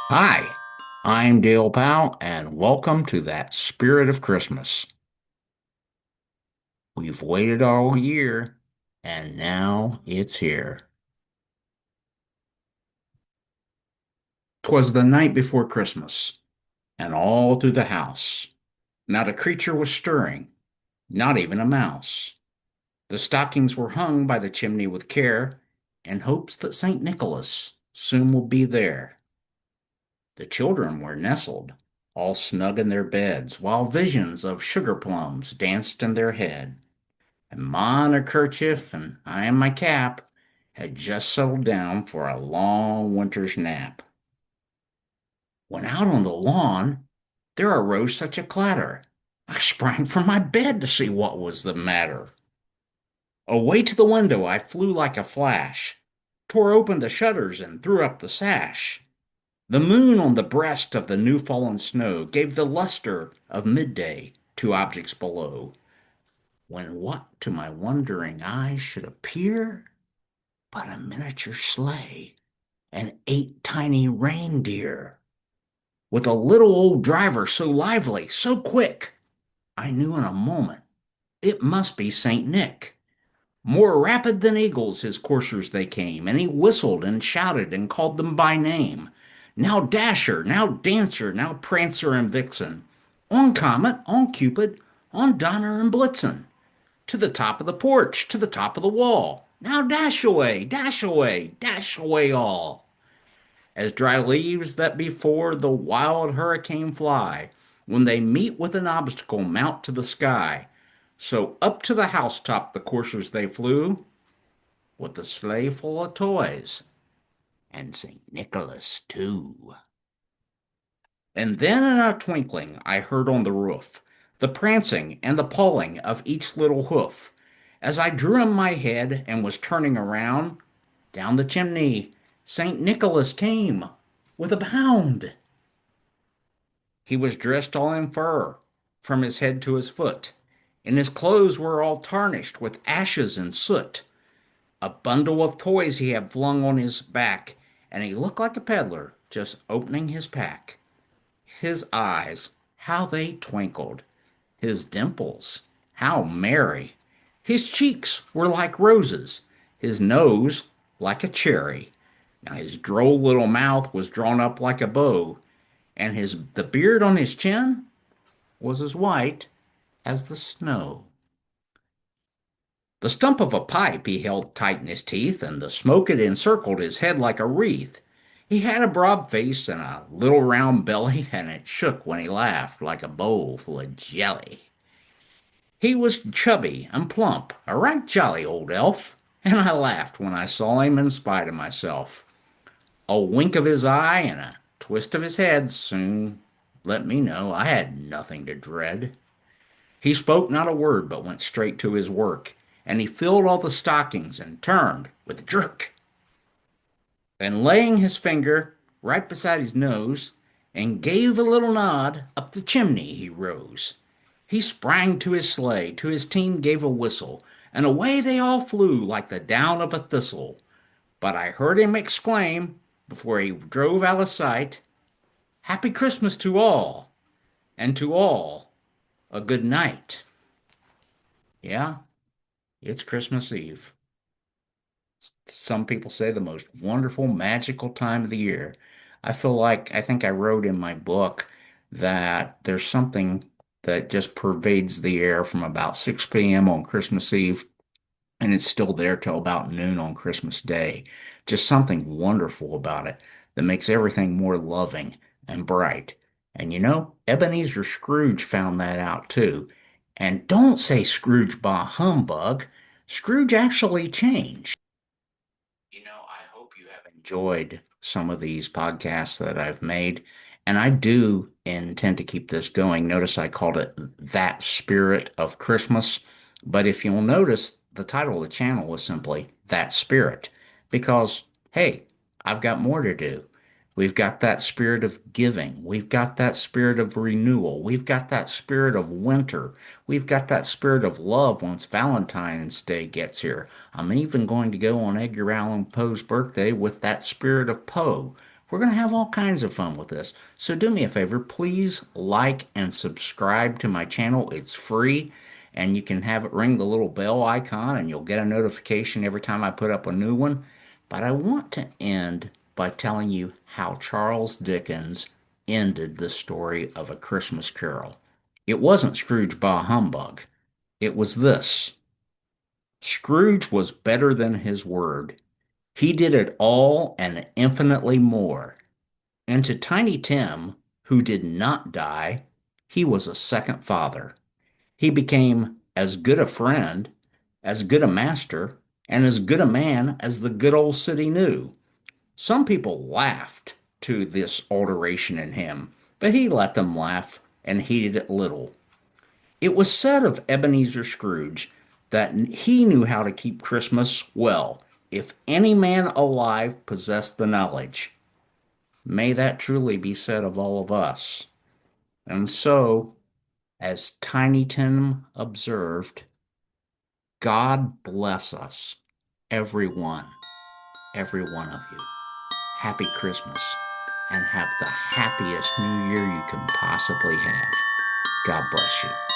Hi, I'm Dale Powell, and welcome to That Spirit of Christmas. We've waited all year, and now it's here. 'Twas the night before Christmas, and all through the house, not a creature was stirring, not even a mouse. The stockings were hung by the chimney with care, in hopes that St. Nicholas soon would be there. The children were nestled, all snug in their beds, while visions of sugar plums danced in their head. And Ma in her kerchief and I in my cap had just settled down for a long winter's nap. When out on the lawn, there arose such a clatter. I sprang from my bed to see what was the matter. Away to the window I flew like a flash, tore open the shutters and threw up the sash. The moon on the breast of the new fallen snow gave the luster of midday to objects below, when what to my wondering eyes should appear but a miniature sleigh and 8 tiny reindeer, with a little old driver so lively, so quick, I knew in a moment it must be Saint Nick. More rapid than eagles his coursers they came, and he whistled and shouted and called them by name. Now Dasher, now Dancer, now Prancer and Vixen, on Comet, on Cupid, on Donner and Blitzen, to the top of the porch, to the top of the wall. Now dash away all. As dry leaves that before the wild hurricane fly, when they meet with an obstacle, mount to the sky. So up to the housetop the coursers they flew, with the sleigh full of toys, and St. Nicholas too. And then in a twinkling I heard on the roof the prancing and the pawing of each little hoof. As I drew in my head and was turning around, down the chimney St. Nicholas came with a bound. He was dressed all in fur, from his head to his foot, and his clothes were all tarnished with ashes and soot. A bundle of toys he had flung on his back, and he looked like a peddler just opening his pack. His eyes, how they twinkled! His dimples, how merry! His cheeks were like roses, his nose like a cherry. Now his droll little mouth was drawn up like a bow, and the beard on his chin was as white as the snow. The stump of a pipe he held tight in his teeth, and the smoke it encircled his head like a wreath. He had a broad face and a little round belly, and it shook when he laughed like a bowl full of jelly. He was chubby and plump, a right jolly old elf, and I laughed when I saw him in spite of myself. A wink of his eye and a twist of his head soon let me know I had nothing to dread. He spoke not a word, but went straight to his work, and he filled all the stockings and turned with a jerk. Then laying his finger right beside his nose, and gave a little nod, up the chimney he rose. He sprang to his sleigh, to his team gave a whistle, and away they all flew like the down of a thistle. But I heard him exclaim, before he drove out of sight, Happy Christmas to all, and to all a good night. Yeah, it's Christmas Eve. Some people say the most wonderful, magical time of the year. I think I wrote in my book that there's something that just pervades the air from about 6 p.m. on Christmas Eve, and it's still there till about noon on Christmas Day. Just something wonderful about it that makes everything more loving and bright. And you know, Ebenezer Scrooge found that out too. And don't say Scrooge bah humbug. Scrooge actually changed. I hope you have enjoyed some of these podcasts that I've made, and I do intend to keep this going. Notice I called it That Spirit of Christmas, but if you'll notice, the title of the channel is simply That Spirit, because, hey, I've got more to do. We've got that spirit of giving. We've got that spirit of renewal. We've got that spirit of winter. We've got that spirit of love once Valentine's Day gets here. I'm even going to go on Edgar Allan Poe's birthday with that spirit of Poe. We're going to have all kinds of fun with this. So do me a favor, please like and subscribe to my channel. It's free, and you can have it ring the little bell icon, and you'll get a notification every time I put up a new one. But I want to end by telling you how Charles Dickens ended the story of A Christmas Carol. It wasn't Scrooge bah humbug. It was this. Scrooge was better than his word. He did it all and infinitely more. And to Tiny Tim, who did not die, he was a second father. He became as good a friend, as good a master, and as good a man as the good old city knew. Some people laughed to this alteration in him, but he let them laugh and heeded it little. It was said of Ebenezer Scrooge that he knew how to keep Christmas well, if any man alive possessed the knowledge. May that truly be said of all of us. And so, as Tiny Tim observed, God bless us, every one of you. Happy Christmas, and have the happiest New Year you can possibly have. God bless you.